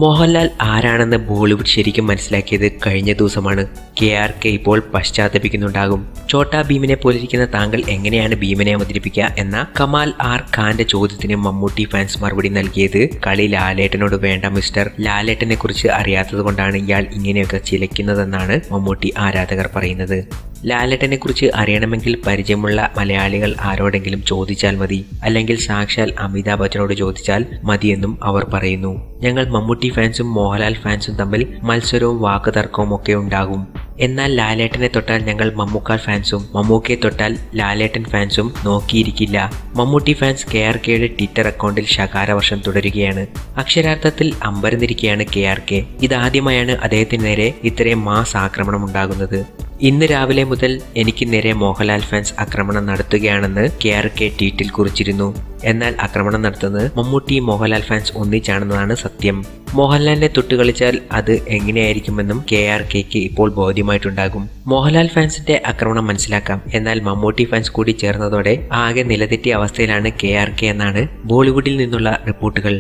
മോഹൻലാൽ ആരാണെന്ന് ബോളിവുഡ് ശരിക്കും മനസ്സിലാക്കിയത് കഴിഞ്ഞ ദിവസമാണ്. KRK ഇപ്പോൾ പശ്ചാത്തപിക്കുന്നുണ്ടാകും. ഛോട്ടാ ഭീമിനെ പോലിരിക്കുന്ന താങ്കൾ എങ്ങനെയാണ് ഭീമനെ അവതരിപ്പിക്കുക എന്ന കമാൽ ആർ ഖാന്റെ ചോദ്യത്തിന് മമ്മൂട്ടി ഫാൻസ് മറുപടി നൽകിയത് കളി ലാലേട്ടനോട് വേണ്ട മിസ്റ്റർ, ലാലേട്ടനെ കുറിച്ച് അറിയാത്തത് കൊണ്ടാണ് ഇയാൾ ഇങ്ങനെയൊക്കെ ചിലയ്ക്കുന്നതെന്നാണ് മമ്മൂട്ടി ആരാധകർ പറയുന്നത്. ലാലേട്ടനെ കുറിച്ച് അറിയണമെങ്കിൽ പരിചയമുള്ള മലയാളികൾ ആരോടെങ്കിലും ചോദിച്ചാൽ മതി, അല്ലെങ്കിൽ സാക്ഷാൽ അമിതാഭ് ബച്ചനോട് ചോദിച്ചാൽ മതിയെന്നും അവർ പറയുന്നു. ഞങ്ങൾ മമ്മൂട്ടി ഫാൻസും മോഹൻലാൽ ഫാൻസും തമ്മിൽ മത്സരവും വാക്കുതർക്കവും ഒക്കെ ഉണ്ടാകും. എന്നാൽ ലാലേട്ടനെ തൊട്ടാൽ ഞങ്ങൾ മമ്മൂക്കാൽ ഫാൻസും മമ്മൂക്കയെ തൊട്ടാൽ ലാലേട്ടൻ ഫാൻസും നോക്കിയിരിക്കില്ല. മമ്മൂട്ടി ഫാൻസ് KRKയുടെ ട്വിറ്റർ അക്കൗണ്ടിൽ ശകാരവർഷം തുടരുകയാണ്. അക്ഷരാർത്ഥത്തിൽ അമ്പരന്നിരിക്കുകയാണ് KRK. ഇതാദ്യമായാണ് അദ്ദേഹത്തിന് നേരെ ഇത്രയും മാസ് ആക്രമണം ഉണ്ടാകുന്നത്. ഇന്ന് രാവിലെ മുതൽ എനിക്ക് നേരെ മോഹൻലാൽ ഫാൻസ് ആക്രമണം നടത്തുകയാണെന്ന് KRK ട്വീറ്റിൽ കുറിച്ചിരുന്നു. എന്നാൽ ആക്രമണം നടത്തുന്നത് മമ്മൂട്ടി മോഹൻലാൽ ഫാൻസ് ഒന്നിച്ചാണെന്നതാണ് സത്യം. മോഹൻലാലിനെ തൊട്ടുകളിച്ചാൽ അത് എങ്ങനെയായിരിക്കുമെന്നും KRKക്ക് ഇപ്പോൾ ബോധ്യമായിട്ടുണ്ടാകും. മോഹൻലാൽ ഫാൻസിന്റെ ആക്രമണം മനസ്സിലാക്കാം, എന്നാൽ മമ്മൂട്ടി ഫാൻസ് കൂടി ചേർന്നതോടെ ആകെ നിലതെറ്റിയ അവസ്ഥയിലാണ് KRK എന്നാണ് ബോളിവുഡിൽ നിന്നുള്ള റിപ്പോർട്ടുകൾ.